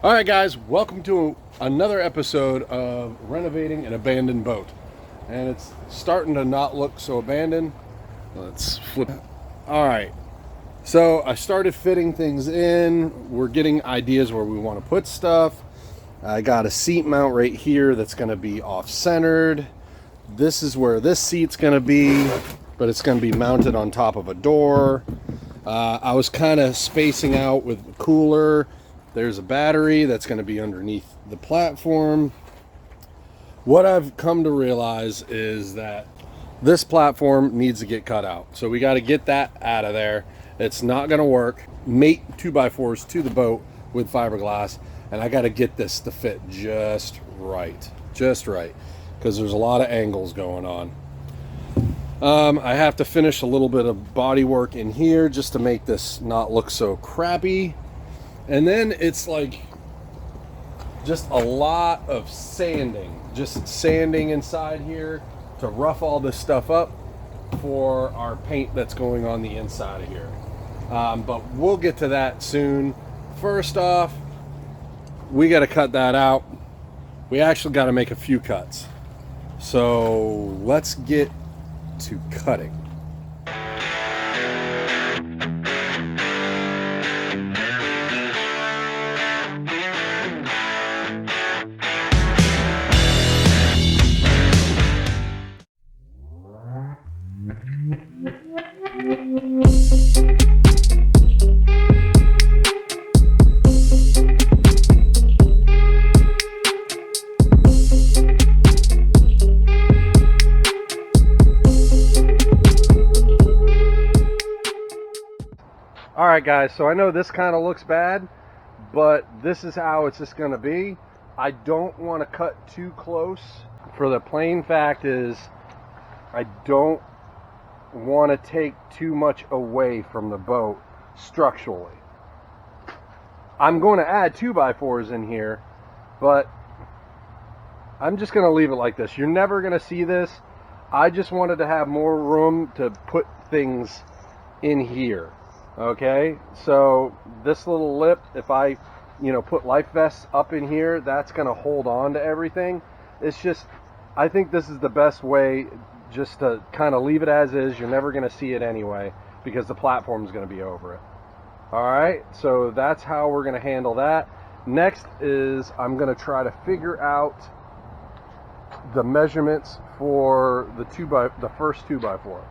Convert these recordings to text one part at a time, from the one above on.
All right, guys, welcome to another episode of renovating an abandoned boat. And it's starting to not look so abandoned. Let's flip. All right, so I started fitting things in. We're getting ideas where we want to put stuff. I got a seat mount right here that's going to be off-centered. This is where this seat's going to be, but it's going to be mounted on top of a door. I was kind of spacing out with the cooler. There's a battery that's going to be underneath the platform. What I've come to realize is that this platform needs to get cut out. So we got to get that out of there. It's not going to work. Mate 2x4s to the boat with fiberglass. And I got to get this to fit just right. Just right. Because there's a lot of angles going on. I have to finish a little bit of body work in here just to make this not look so crappy. And then it's like just a lot of sanding, just sanding inside here to rough all this stuff up for our paint that's going on the inside of here. But we'll get to that soon. First off, we got to cut that out. We actually got to make a few cuts. So let's get to cutting. Alright guys, so I know this kind of looks bad, but this is how it's just going to be. I don't want to cut too close. For the plain fact is, I don't want to take too much away from the boat structurally. I'm going to add 2x4s in here, but I'm just going to leave it like this. You're never going to see this. I just wanted to have more room to put things in here. Okay, so this little lip, if I, put life vests up in here, that's going to hold on to everything. It's just, I think this is the best way, just to kind of leave it as is. You're never going to see it anyway because the platform is going to be over it. All right, so that's how we're going to handle that. Next is I'm going to try to figure out the measurements for the first 2x4.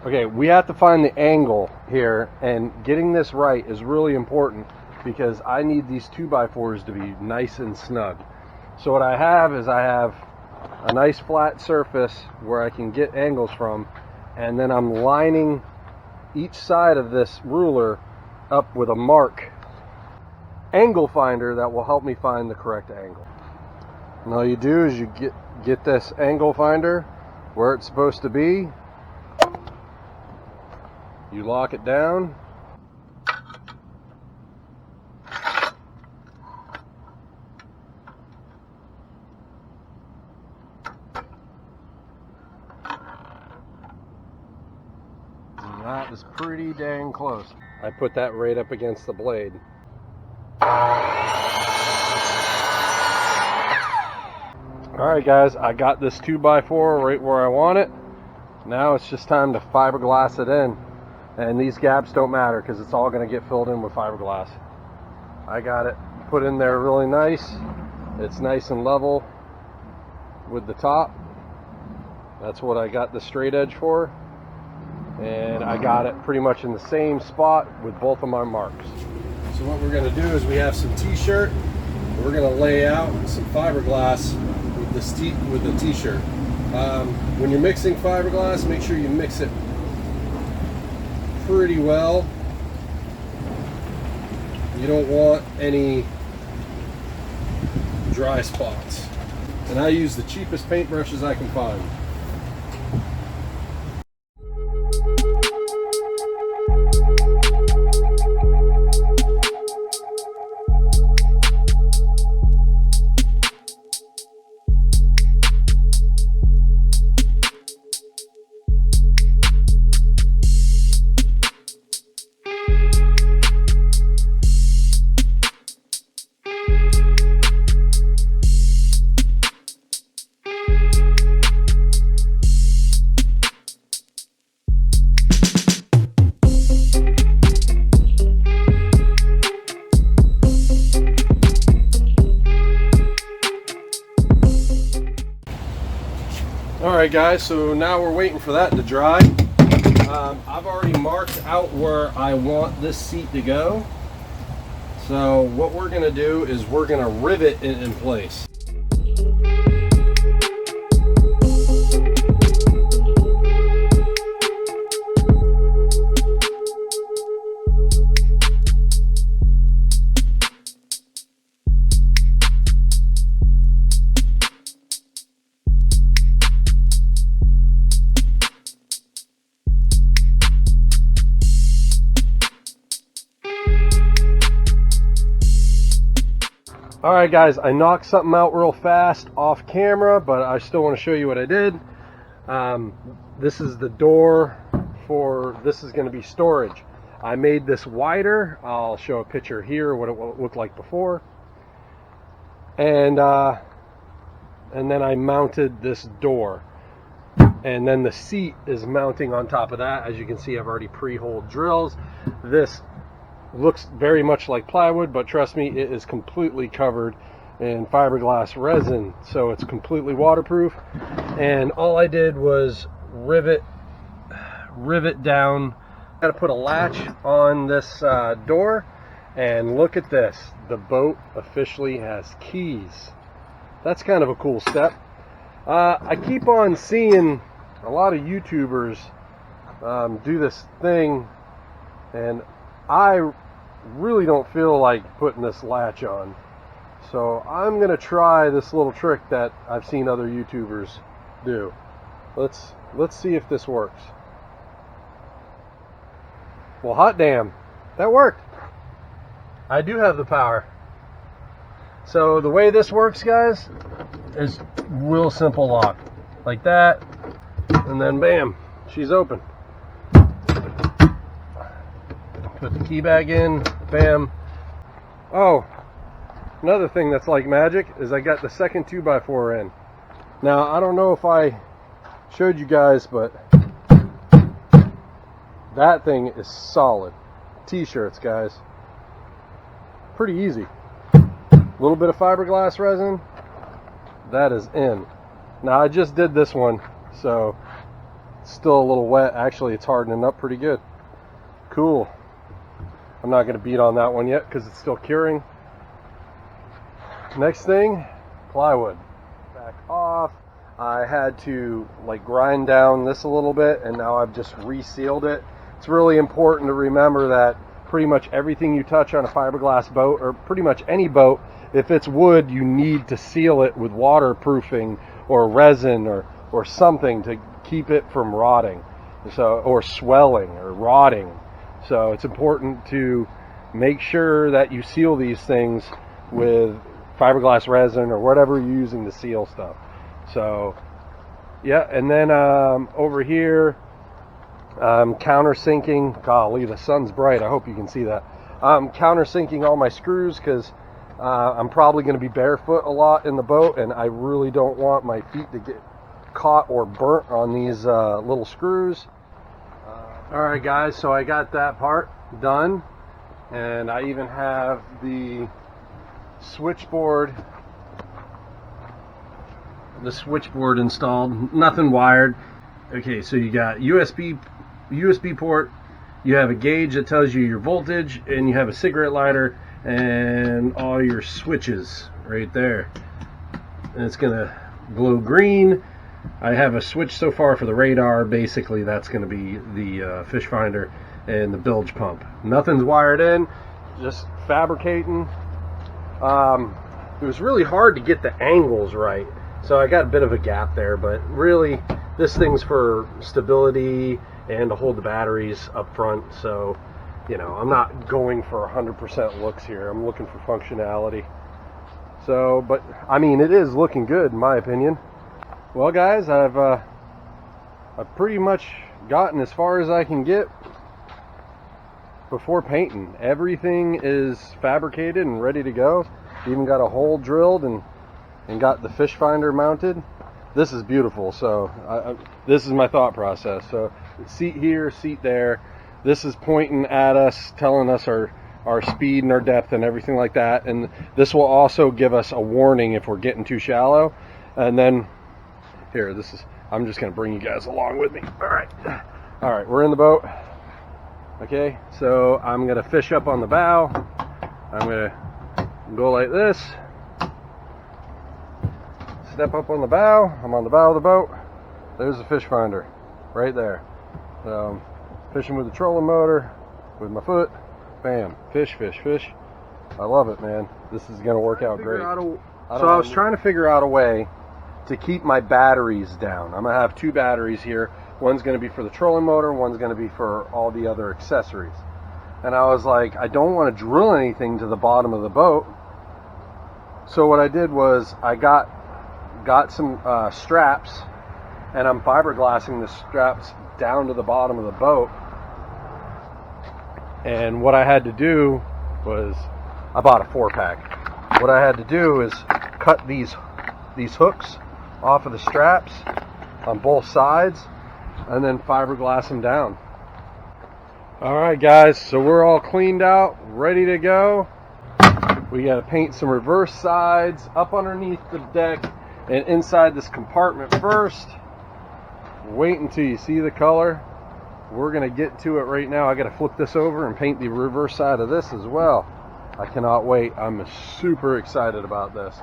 Okay, we have to find the angle here, and getting this right is really important because I need these 2x4s to be nice and snug. So what I have is I have a nice flat surface where I can get angles from, and then I'm lining each side of this ruler up with a mark angle finder that will help me find the correct angle. And all you do is you get this angle finder where it's supposed to be. You lock it down. And that is pretty dang close. I put that right up against the blade. Alright guys, I got this 2x4 right where I want it. Now it's just time to fiberglass it in. And these gaps don't matter because it's all going to get filled in with fiberglass. I got it put in there really nice. It's nice and level with the top. That's what I got the straight edge for. And I got it pretty much in the same spot with both of my marks. So what we're going to do is we have some t-shirt. We're going to lay out some fiberglass with the t-shirt. When you're mixing fiberglass, make sure you mix it pretty well. You don't want any dry spots. And I use the cheapest paintbrushes I can find. Alright guys, so now we're waiting for that to dry. I've already marked out where I want this seat to go. So what we're going to do is we're going to rivet it in place. Alright guys, I knocked something out real fast off camera, but I still want to show you what I did. This is the door for, this is going to be storage. I made this wider. I'll show a picture here what it looked like before. And then I mounted this door. And then the seat is mounting on top of that. As you can see, I've already pre-holed drills. This looks very much like plywood, but trust me, it is completely covered in fiberglass resin, so it's completely waterproof. And all I did was rivet down. Got to put a latch on this door, and look at this, the boat officially has keys. That's kind of a cool step. I keep on seeing a lot of YouTubers do this thing, and I really don't feel like putting this latch on. So I'm gonna try this little trick that I've seen other YouTubers do. Let's see if this works. Well, hot damn, that worked. I do have the power. So the way this works, guys, is real simple lock. Like that, and then bam, she's open. Put the key bag in, bam. Oh, another thing that's like magic is I got the second 2x4 in. Now, I don't know if I showed you guys, but that thing is solid. T-shirts, guys. Pretty easy. A little bit of fiberglass resin, that is in. Now, I just did this one, so it's still a little wet. Actually, it's hardening up pretty good. Cool. I'm not going to beat on that one yet because it's still curing. Next thing, plywood. Back off. I had to like grind down this a little bit, and now I've just resealed it. It's really important to remember that pretty much everything you touch on a fiberglass boat, or pretty much any boat, if it's wood, you need to seal it with waterproofing or resin or something to keep it from rotting, so, or swelling or rotting. So it's important to make sure that you seal these things with fiberglass resin or whatever you're using to seal stuff. So yeah, and then over here, countersinking. Golly, the sun's bright. I hope you can see that. Countersinking all my screws because I'm probably going to be barefoot a lot in the boat, and I really don't want my feet to get caught or burnt on these little screws. Alright guys, so I got that part done, and I even have the switchboard installed. Nothing wired. Okay, so you got USB port, you have a gauge that tells you your voltage, and you have a cigarette lighter and all your switches right there, and it's gonna glow green. I have a switch so far for the radar. Basically that's going to be the fish finder and the bilge pump. Nothing's wired in, just fabricating. It was really hard to get the angles right, so I got a bit of a gap there, but really this thing's for stability and to hold the batteries up front. So, you know, I'm not going for 100% looks here. I'm looking for functionality. So, but I mean, it is looking good in my opinion. Well guys, I've pretty much gotten as far as I can get before painting. Everything is fabricated and ready to go. Even got a hole drilled and got the fish finder mounted. This is beautiful. So this is my thought process. So seat here, seat there. This is pointing at us, telling us our speed and our depth and everything like that. And this will also give us a warning if we're getting too shallow. And then here, I'm just gonna bring you guys along with me. All right, we're in the boat. Okay, so I'm gonna fish up on the bow. I'm gonna go like this. Step up on the bow. I'm on the bow of the boat. There's the fish finder, right there. So, fishing with the trolling motor, with my foot. Bam, fish, fish, fish. I love it, man. This is gonna work out great. So I was trying to figure out a way to keep my batteries down. I'm gonna have two batteries here. One's gonna be for the trolling motor, one's gonna be for all the other accessories. And I was like, I don't want to drill anything to the bottom of the boat. So what I did was I got some straps, and I'm fiberglassing the straps down to the bottom of the boat. And what I had to do was, I bought a 4-pack. What I had to do is cut these hooks off of the straps on both sides, and then fiberglass them down. All right, guys, so we're all cleaned out, ready to go. We got to paint some reverse sides up underneath the deck and inside this compartment first. Wait until you see the color. We're gonna get to it right now. I got to flip this over and paint the reverse side of this as well. I cannot wait. I'm super excited about this.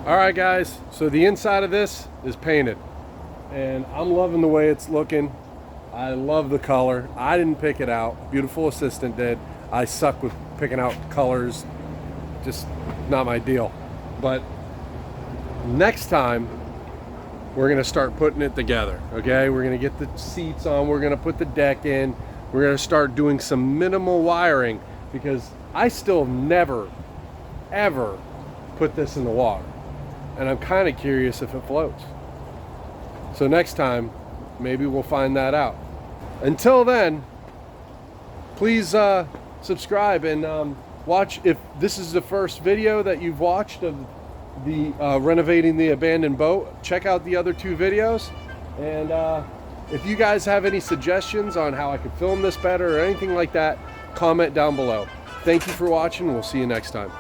Alright guys, so the inside of this is painted, and I'm loving the way it's looking. I love the color. I didn't pick it out. Beautiful assistant did. I suck with picking out colors. Just not my deal. But next time, we're going to start putting it together, okay? We're going to get the seats on. We're going to put the deck in. We're going to start doing some minimal wiring, because I still never, ever put this in the water. And I'm kind of curious if it floats. So next time, maybe we'll find that out. Until then, please subscribe and watch. If this is the first video that you've watched of the renovating the abandoned boat, check out the other two videos. And if you guys have any suggestions on how I could film this better or anything like that, comment down below. Thank you for watching. We'll see you next time.